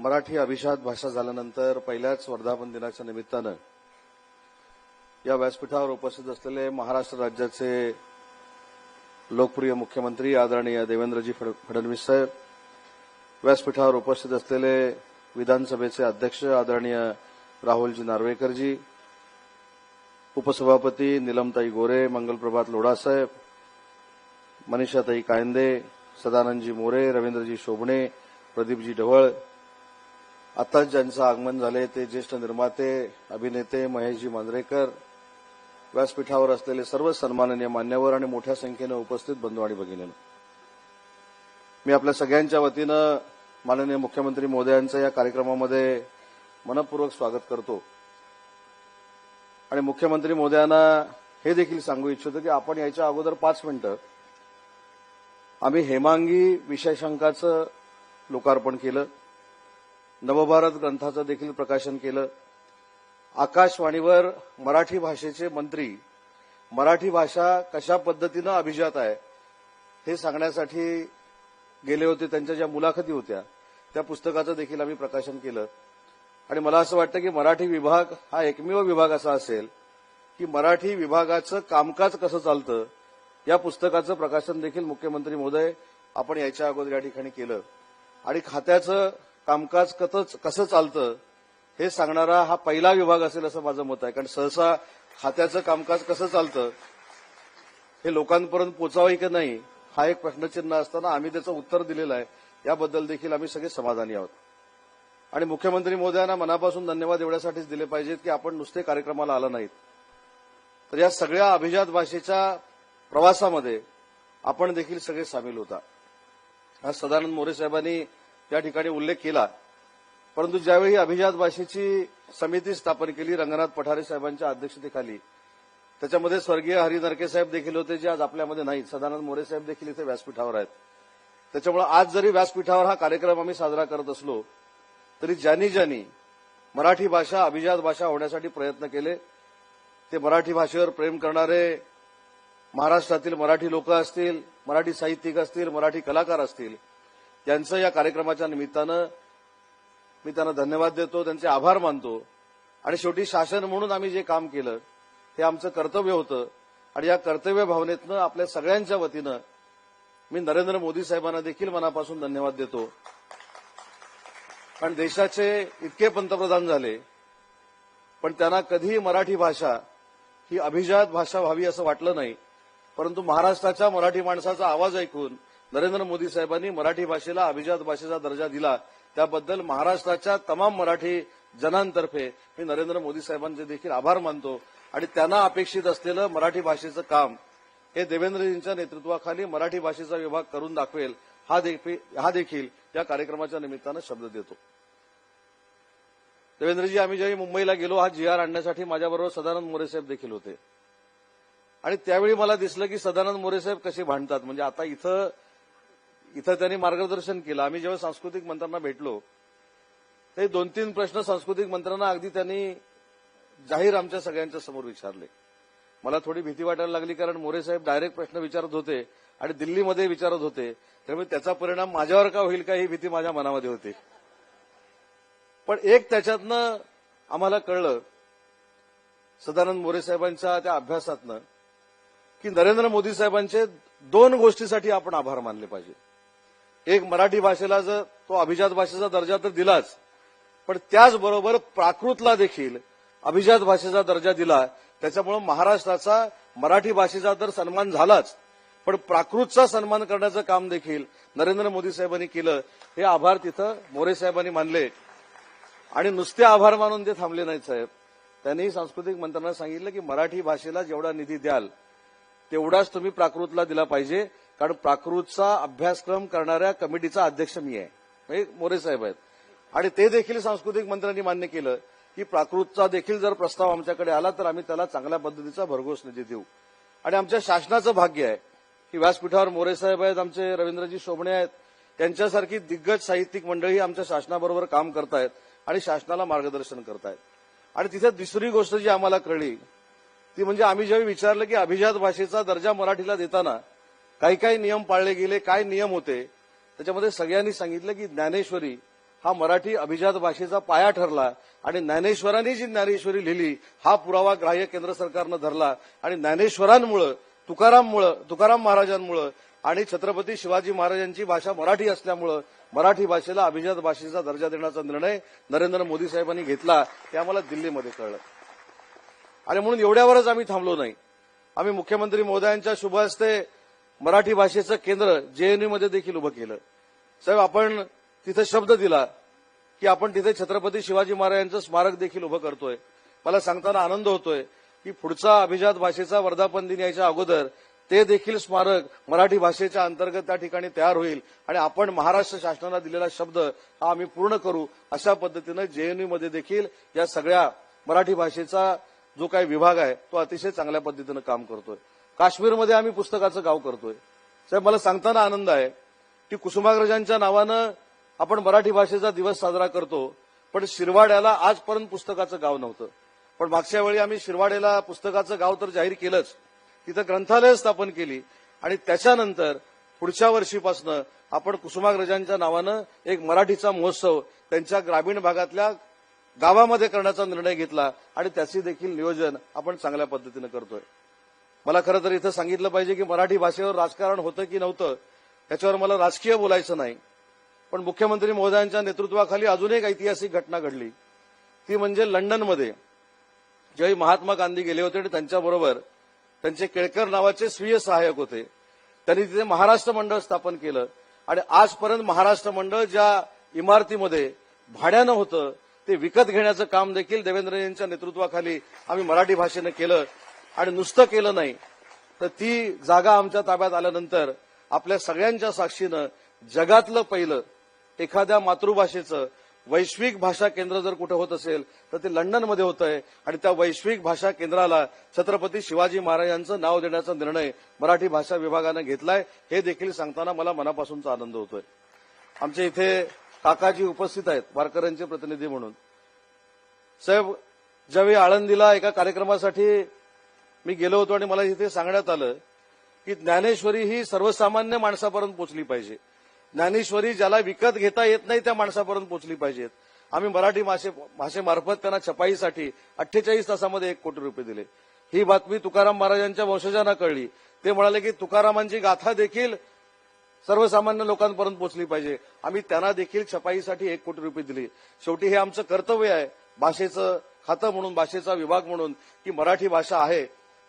मराठी अभिजात भाषा झाल्यानंतर पहिल्याच वर्धापन दिनाच्या निमित्तानं या व्यासपीठावर उपस्थित असलेले महाराष्ट्र राज्याचे लोकप्रिय मुख्यमंत्री आदरणीय देवेंद्रजी फडणवीस साहेब, व्यासपीठावर उपस्थित असलेले विधानसभेचे अध्यक्ष आदरणीय राहुलजी नार्वेकरजी, उपसभापती नीलमताई गोरे, मंगलप्रभात लोढा साहेब, मनीषाताई कायंदे, सदानंदजी मोरे, रवींद्रजी शोभणे, प्रदीपजी ढवळ, आताच ज्यांचं आगमन झाले ते ज्येष्ठ निर्माते अभिनेते महेशजी मांजरेकर, व्यासपीठावर असलेले सर्व सन्माननीय मान्यवर आणि मोठ्या संख्येने उपस्थित बंधू आणि भगिनींनो, मी आपल्या सगळ्यांच्या वतीनं माननीय मुख्यमंत्री महोदयांचं या कार्यक्रमामध्ये मनपूर्वक स्वागत करतो आणि मुख्यमंत्री महोदयांना हे देखील सांगू इच्छितो की आपण याच्या अगोदर 5 मिनिटं आम्ही हेमांगी विषयशंकाचं लोकार्पण केलं, नवभारत ग्रंथाचं देखील प्रकाशन केलं, आकाशवाणीवर मराठी भाषेचे मंत्री मराठी भाषा कशा पद्धतीनं अभिजात आहे हे सांगण्यासाठी गेले होते, त्यांच्या ज्या मुलाखती होत्या त्या पुस्तकाचं देखील आम्ही प्रकाशन केलं आणि मला असं वाटतं की मराठी विभाग हा एकमेव विभाग असा असेल की मराठी विभागाचं कामकाज कसं चालतं या पुस्तकाचं प्रकाशन देखील मुख्यमंत्री महोदय आपण याच्या अगोदर या ठिकाणी केलं आणि खात्याचं कामकाज कसं चालतं हे सांगणारा हा पहिला विभाग असेल असं माझं मत आहे. कारण सहसा खात्याचं कामकाज कसं चालतं हे लोकांपर्यंत पोचावं की नाही हा एक प्रश्नचिन्ह असताना आम्ही त्याचं उत्तर दिलेलं आहे, याबद्दल देखील आम्ही सगळे समाधानी आहोत. आणि मुख्यमंत्री महोदयांना मनापासून धन्यवाद एवढ्यासाठीच दिले पाहिजेत की आपण नुसते कार्यक्रमाला आला नाहीत, तर या सगळ्या अभिजात भाषेच्या प्रवासामध्ये आपण देखील सगळे सामील होता. आज सदानंद मोरे साहेबांनी या ठिकाणी उल्लेख केला, परंतु ज्यावेळी अभिजात भाषेची समिती स्थापन केली रंगनाथ पठारे साहेबांच्या अध्यक्षतेखाली, त्याच्यामध्ये स्वर्गीय हरी नरके साहेब देखील होते जे आज आपल्यामध्ये नाहीत, सदानंद मोरे साहेब देखील इथे व्यासपीठावर आहेत. त्याच्यामुळे आज जरी व्यासपीठावर हा कार्यक्रम आम्ही साजरा करत असलो तरी ज्यांनी मराठी भाषा अभिजात भाषा होण्यासाठी प्रयत्न केले ते मराठी भाषेवर प्रेम करणारे महाराष्ट्रातील मराठी लोक असतील, मराठी साहित्यिक असतील, मराठी कलाकार असतील, त्यांचं या कार्यक्रमाच्या निमित्तानं मी त्यांना धन्यवाद देतो, त्यांचे आभार मानतो. आणि शेवटी शासन म्हणून आम्ही जे काम केलं हे आमचं कर्तव्य होतं आणि या कर्तव्य भावनेतनं आपल्या सगळ्यांच्या वतीनं मी नरेंद्र मोदी साहेबांना देखील मनापासून धन्यवाद देतो. कारण देशाचे इतके पंतप्रधान झाले पण त्यांना कधीही मराठी भाषा ही अभिजात भाषा व्हावी असं वाटलं नाही, परंतु महाराष्ट्राच्या मराठी माणसाचा आवाज ऐकून नरेंद्र मोदी साहेबांनी मराठी भाषेला अभिजात भाषेचा दर्जा दिला. त्याबद्दल महाराष्ट्राच्या तमाम मराठी जनांतर्फे मी नरेंद्र मोदी साहेबांचे देखील आभार मानतो आणि त्यांना अपेक्षित असलेलं मराठी भाषेचं काम हे देवेंद्रजींच्या नेतृत्वाखाली मराठी भाषेचा विभाग करून दाखवेल हा देखील या कार्यक्रमाच्या निमित्तानं शब्द देतो. देवेंद्रजी, आम्ही ज्यावेळी मुंबईला गेलो हा GR आणण्यासाठी माझ्याबरोबर सदानंद मोरे साहेब देखील होते आणि त्यावेळी मला दिसलं की सदानंद मोरे साहेब कसे भांडतात. म्हणजे आता इथं त्यांनी मार्गदर्शन केलं. आम्ही जेव्हा सांस्कृतिक मंत्र्यांना भेटलो ते 2-3 प्रश्न सांस्कृतिक मंत्र्यांना अगदी त्यांनी जाहीर आमच्या सगळ्यांच्या समोर विचारले. मला थोडी भीती वाटायला लागली, कारण मोरे साहेब डायरेक्ट प्रश्न विचारत होते आणि दिल्लीमध्ये विचारत होते, त्यामुळे त्याचा परिणाम माझ्यावर का होईल का ही भीती माझ्या मनामध्ये होती. पण एक त्याच्यातनं आम्हाला कळलं सदानंद मोरे साहेबांच्या त्या अभ्यासातनं की नरेंद्र मोदी साहेबांचे 2 गोष्टीसाठी आपण आभार मानले पाहिजे. एक, मराठी भाषेला जर तो अभिजात भाषेचा दर्जा तर दिलाच, पण त्याचबरोबर प्राकृतला देखील अभिजात भाषेचा दर्जा दिला. त्याच्यामुळे महाराष्ट्राचा मराठी भाषेचा तर सन्मान झालाच, पण प्राकृतचा सन्मान करण्याचं काम देखील नरेंद्र मोदी साहेबांनी केलं. हे आभार तिथं मोरे साहेबांनी मानले आणि नुसते आभार मानून ते थांबले नाहीत साहेब. त्यांनी सांस्कृतिक मंत्र्यांना सांगितलं की मराठी भाषेला जेवढा निधी द्याल तेवढाच तुम्ही प्राकृतला दिला पाहिजे, कारण प्राकृतचा अभ्यासक्रम करणाऱ्या कमिटीचा अध्यक्ष मी आहे, हे मोरे साहेब आहेत. आणि ते देखील सांस्कृतिक मंत्र्यांनी मान्य केलं की प्राकृतचा देखील जर प्रस्ताव आमच्याकडे आला तर आम्ही त्याला चांगल्या पद्धतीचा भरघोस निधी देऊ. आणि आमच्या शासनाचं भाग्य आहे की व्यासपीठावर मोरे साहेब आहेत, आमचे रवींद्रजी शोभणे आहेत, त्यांच्यासारखी दिग्गज साहित्यिक मंडळी आमच्या शासनाबरोबर काम करतायत आणि शासनाला मार्गदर्शन करतायत. आणि तिथे दुसरी गोष्ट जी आम्हाला कळली ती म्हणजे आम्ही जेव्हा विचारलं की अभिजात भाषेचा दर्जा मराठीला देताना काही नियम पाळले गेले, काय नियम होते, त्याच्यामध्ये सगळ्यांनी सांगितलं की ज्ञानेश्वरी हा मराठी अभिजात भाषेचा पाया ठरला आणि ज्ञानेश्वरांनी जी ज्ञानेश्वरी लिहिली हा पुरावा ग्राह्य केंद्र सरकारनं धरला आणि ज्ञानेश्वरांमुळे तुकाराम महाराजांमुळे आणि छत्रपती शिवाजी महाराजांची भाषा मराठी असल्यामुळे मराठी भाषेला अभिजात भाषेचा दर्जा देण्याचा निर्णय नरेंद्र मोदी साहेबांनी घेतला हे आम्हाला दिल्लीमध्ये कळलं. आणि म्हणून एवढ्यावरच आम्ही थांबलो नाही. आम्ही मुख्यमंत्री महोदयांच्या शुभ हस्ते मराठी भाषेचं केंद्र जेएनयूमध्ये देखील उभं केलं. साहेब, आपण तिथे शब्द दिला की आपण तिथे छत्रपती शिवाजी महाराजांचं स्मारक देखील उभं करतोय. मला सांगताना आनंद होतोय की पुढचा अभिजात भाषेचा वर्धापन दिन याच्या अगोदर ते देखील स्मारक मराठी भाषेच्या अंतर्गत त्या ठिकाणी तयार होईल आणि आपण महाराष्ट्र शासनाला दिलेला शब्द हा आम्ही पूर्ण करू अशा पद्धतीनं जेएनयूमध्ये देखील या सगळ्या मराठी भाषेचा जो काही विभाग आहे तो अतिशय चांगल्या पद्धतीनं काम करतोय. काश्मीरमध्ये आम्ही पुस्तकाचं गाव करतोय. साहेब, मला सांगताना आनंद आहे की कुसुमाग्रजांच्या नावानं आपण मराठी भाषेचा दिवस साजरा करतो, पण शिरवाड्याला आजपर्यंत पुस्तकाचं गाव नव्हतं. पण मागच्या वेळी आम्ही शिरवाड्याला पुस्तकाचं गाव तर जाहीर केलंच, तिथं ग्रंथालय स्थापन केली आणि त्याच्यानंतर पुढच्या वर्षीपासून आपण कुसुमाग्रजांच्या नावानं एक मराठीचा महोत्सव त्यांच्या ग्रामीण भागातल्या गावामध्ये करण्याचा निर्णय घेतला आणि त्याचे देखील नियोजन आपण चांगल्या पद्धतीनं करतोय. मला खरं तर इथं सांगितलं पाहिजे की मराठी भाषेवर राजकारण होतं की नव्हतं त्याच्यावर मला राजकीय बोलायचं नाही, पण मुख्यमंत्री महोदयांच्या नेतृत्वाखाली अजून एक ऐतिहासिक घटना घडली. ती म्हणजे लंडनमध्ये ज्यावेळी महात्मा गांधी गेले होते आणि त्यांच्याबरोबर त्यांचे केळकर नावाचे स्वीय सहाय्यक होते, त्यांनी तिथे महाराष्ट्र मंडळ स्थापन केलं आणि आजपर्यंत महाराष्ट्र मंडळ ज्या इमारतीमध्ये भाड्यानं होतं ते विकत घेण्याचं काम देखील देवेंद्रजींच्या नेतृत्वाखाली आम्ही मराठी भाषेनं केलं. आणि नुसतं केलं नाही तर ती जागा आमच्या ताब्यात आल्यानंतर आपल्या सगळ्यांच्या साक्षीनं जगातलं पहिलं एखाद्या मातृभाषेचं वैश्विक भाषा केंद्र जर कुठे होत असेल तर ते लंडनमध्ये होत आहे आणि त्या वैश्विक भाषा केंद्राला छत्रपती शिवाजी महाराजांचं नाव देण्याचा निर्णय मराठी भाषा विभागानं घेतलाय. हे देखील सांगताना मला मनापासूनचा आनंद होतोय. आमच्या इथे काकाजी उपस्थित आहेत वारकऱ्यांचे प्रतिनिधी म्हणून. साहेब, ज्यावेळी आळंदीला एका कार्यक्रमासाठी मी गेलो होतो आणि मला इथे सांगण्यात आलं की ज्ञानेश्वरी ही सर्वसामान्य माणसापर्यंत पोहोचली पाहिजे. ज्ञानेश्वरी ज्याला विकत घेता येत नाही त्या माणसापर्यंत पोहोचली पाहिजेत. आम्ही मराठी भाषेमार्फत त्यांना छपाईसाठी 48 तासामध्ये 1 कोटी रुपये दिले. ही बातमी तुकाराम महाराजांच्या वंशजांना कळली. ते म्हणाले की तुकारामांची गाथा देखील सर्वसामान्य लोकांपर्यंत पोहोचली पाहिजे. आम्ही त्यांना देखील छपाईसाठी 1 कोटी रुपये दिले. शेवटी हे आमचं कर्तव्य आहे भाषेचं खातं म्हणून, भाषेचा विभाग म्हणून, की मराठी भाषा आहे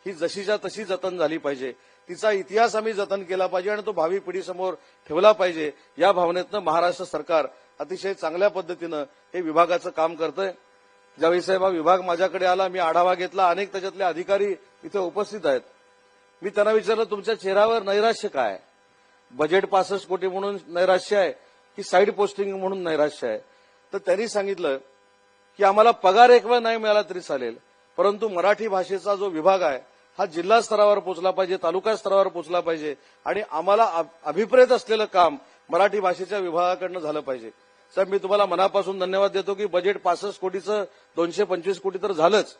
ही जशीच्या तशी जतन झाली पाहिजे. तिचा इतिहास आम्ही जतन केला पाहिजे आणि तो भावी पिढीसमोर ठेवला पाहिजे. या भावनेतनं महाराष्ट्र सरकार अतिशय चांगल्या पद्धतीनं हे विभागाचं काम करतंय. ज्यावेळी साहेब हा विभाग माझ्याकडे आला, मी आढावा घेतला. अनेक त्याच्यातले अधिकारी इथे उपस्थित आहेत. मी त्यांना विचारलं, तुमच्या चेहऱ्यावर नैराश्य काय? बजेट 65 कोटी म्हणून नैराश्य आहे की साईड पोस्टिंग म्हणून नैराश्य आहे? तर त्यांनी सांगितलं की आम्हाला पगार एक वेळ नाही मिळाला तरी चालेल, परंतु मराठी भाषेचा जो विभाग आहे हा जिल्हा स्तरावर पोहोचला पाहिजे, तालुका स्तरावर पोहोचला पाहिजे आणि आम्हाला अभिप्रेत असलेलं काम मराठी भाषेच्या विभागाकडनं झालं पाहिजे. साहेब, मी तुम्हाला मनापासून धन्यवाद देतो की बजेट 65 कोटीचं 225 कोटी तर झालंच,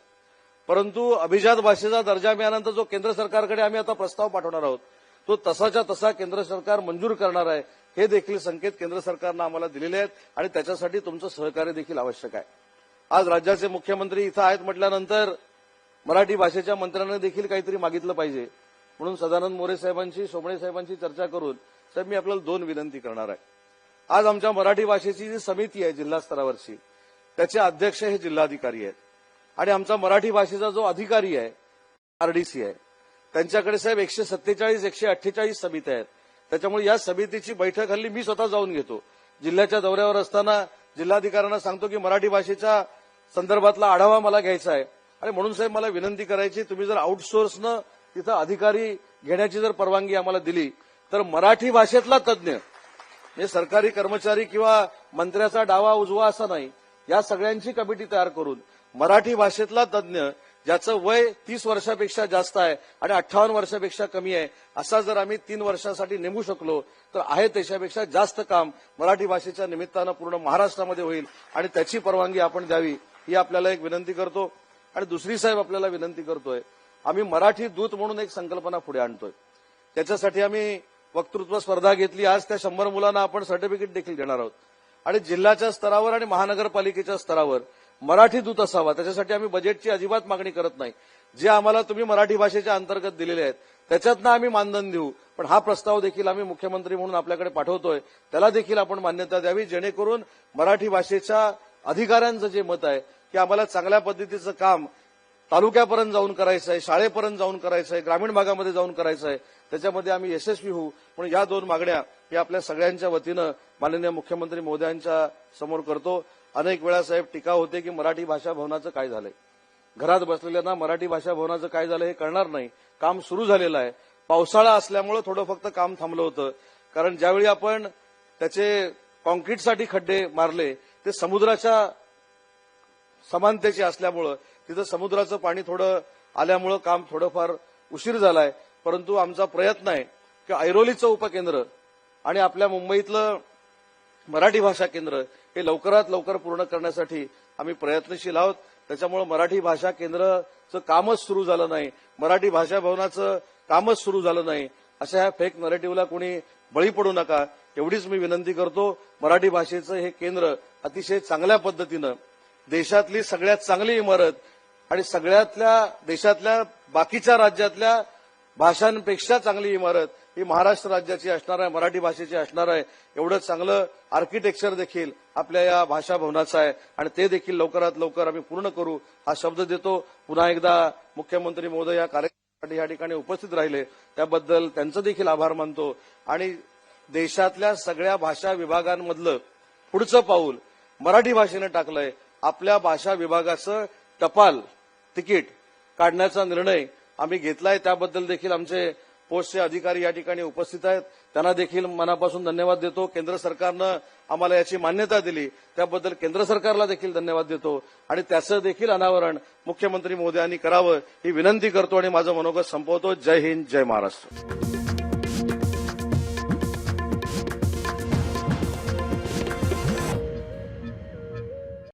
परंतु अभिजात भाषेचा दर्जा मिळाल्यानंतर जो केंद्र सरकारकडे आम्ही आता प्रस्ताव पाठवणार आहोत तो तसाच्या तसा केंद्र सरकार मंजूर करणार आहे. हे देखील संकेत केंद्र सरकारनं आम्हाला दिलेले आहेत आणि त्याच्यासाठी तुमचं सहकार्य देखील आवश्यक आहे. आज राज्याचे मुख्यमंत्री इथं आहेत म्हटल्यानंतर मराठी भाषेच्या मंत्र्यांना देखील काहीतरी मागितलं पाहिजे. म्हणून सदानंद मोरे साहेबांशी, सोमणे साहेबांशी चर्चा करून साहेब मी आपल्याला 2 विनंती करणार आहे. आज आमच्या मराठी भाषेची जी समिती आहे जिल्हा स्तरावरची त्याचे अध्यक्ष हे जिल्हाधिकारी आहेत आणि आमचा मराठी भाषेचा जो अधिकारी आहे आरडीसी आहे त्यांच्याकडे साहेब 147, 148 समित्या आहेत. त्याच्यामुळे या समितीची बैठक हल्ली मी स्वतः जाऊन घेतो. जिल्ह्याच्या दौऱ्यावर असताना जिल्हाधिकाऱ्यांना सांगतो की मराठी भाषेच्या संदर्भातला आढावा मला घ्यायचा आहे. आणि म्हणून साहेब मला विनंती करायची, तुम्ही जर आउटसोर्सनं तिथं अधिकारी घेण्याची जर परवानगी आम्हाला दिली तर मराठी भाषेतला तज्ज्ञ, म्हणजे सरकारी कर्मचारी किंवा मंत्र्याचा डावा उजवा असा नाही, या सगळ्यांची कमिटी तयार करून मराठी भाषेतला तज्ज्ञ ज्याचं वय 30 वर्षापेक्षा जास्त आहे आणि 58 वर्षापेक्षा कमी आहे असा जर आम्ही 3 वर्षासाठी नेमू शकलो तर आहे त्याच्यापेक्षा जास्त काम मराठी भाषेच्या निमित्तानं पूर्ण महाराष्ट्रामध्ये होईल आणि त्याची परवानगी आपण द्यावी ही आपल्याला एक विनंती करतो. आणि दुसरी साहेब आपल्याला विनंती करतोय, आम्ही मराठी दूत म्हणून एक संकल्पना पुढे आणतोय. त्याच्यासाठी आम्ही वक्तृत्व स्पर्धा घेतली. आज त्या 100 मुलांना आपण सर्टिफिकेट देखील देणार आहोत. आणि जिल्ह्याच्या स्तरावर आणि महानगरपालिकेच्या स्तरावर मराठी दूत असावा. त्याच्यासाठी आम्ही बजेटची अजिबात मागणी करत नाही. जे आम्हाला तुम्ही मराठी भाषेच्या अंतर्गत दिलेले आहेत त्याच्यातनं आम्ही मानधन देऊ, पण हा प्रस्ताव देखील आम्ही मुख्यमंत्री म्हणून आपल्याकडे पाठवतोय, त्याला देखील आपण मान्यता द्यावी, जेणेकरून मराठी भाषेच्या अधिकाऱ्यांचं जे मत आहे की आम्हाला चांगल्या पद्धतीचं काम तालुक्यापर्यंत जाऊन करायचं आहे, शाळेपर्यंत जाऊन करायचं आहे, ग्रामीण भागामध्ये जाऊन करायचं आहे, त्याच्यामध्ये आम्ही यशस्वी होऊ. म्हणून या 2 मागण्या मी आपल्या सगळ्यांच्या वतीनं माननीय मुख्यमंत्री महोदयांच्या समोर करतो. अनेक वेळा साहेब टीका होते की मराठी भाषा भवनाचं काय झालंय, घरात बसलेल्यांना मराठी भाषा भवनाचं काय झालं हे कळणार नाही. काम सुरू झालेलं आहे. पावसाळा असल्यामुळे थोडं फक्त काम थांबलं होतं, कारण ज्यावेळी आपण त्याचे कॉन्क्रीटसाठी खड्डे मारले ते समुद्राच्या समानतेचे असल्यामुळं तिथं समुद्राचं पाणी थोडं आल्यामुळं काम थोडंफार उशीर झालाय. परंतु आमचा प्रयत्न आहे की ऐरोलीचं उपकेंद्र आणि आपल्या मुंबईतलं मराठी भाषा केंद्र हे लवकरात लवकर पूर्ण करण्यासाठी आम्ही प्रयत्नशील आहोत. त्याच्यामुळे मराठी भाषा केंद्राचं कामच सुरू झालं नाही, मराठी भाषा भवनाचं कामच सुरू झालं नाही, अशा ह्या फेक नरेटिव्हला कोणी बळी पडू नका, एवढीच मी विनंती करतो. मराठी भाषेचं हे केंद्र अतिशय चांगल्या पद्धतीनं देशातली सगळ्यात चांगली इमारत आणि सगळ्यातल्या देशातल्या बाकीच्या राज्यातल्या भाषांपेक्षा चांगली इमारत ही महाराष्ट्र राज्याची असणार आहे, मराठी भाषेची असणार आहे. एवढं चांगलं आर्किटेक्चर देखील आपल्या या भाषा भवनाचं आहे आणि ते देखील लवकरात लवकर आम्ही पूर्ण करू हा शब्द देतो. पुन्हा एकदा मुख्यमंत्री महोदय या कार्यक्रमासाठी या ठिकाणी उपस्थित राहिले त्याबद्दल त्यांचं देखील आभार मानतो. आणि देशातल्या सगळ्या भाषा विभागांमधलं पुढचं पाऊल मराठी भाषेनं टाकलंय. आपल्या भाषा विभागाचं टपाल तिकीट काढण्याचा निर्णय आम्ही घेतलाय, त्याबद्दल देखील आमचे पोस्टचे अधिकारी या ठिकाणी उपस्थित आहेत, त्यांना देखील मनापासून धन्यवाद देतो. केंद्र सरकारनं आम्हाला याची मान्यता दिली त्याबद्दल केंद्र सरकारला देखील धन्यवाद देतो आणि त्याचं देखील अनावरण मुख्यमंत्री महोदयांनी करावं ही विनंती करतो आणि माझं मनोगत संपवतो. जय हिंद, जय महाराष्ट्र.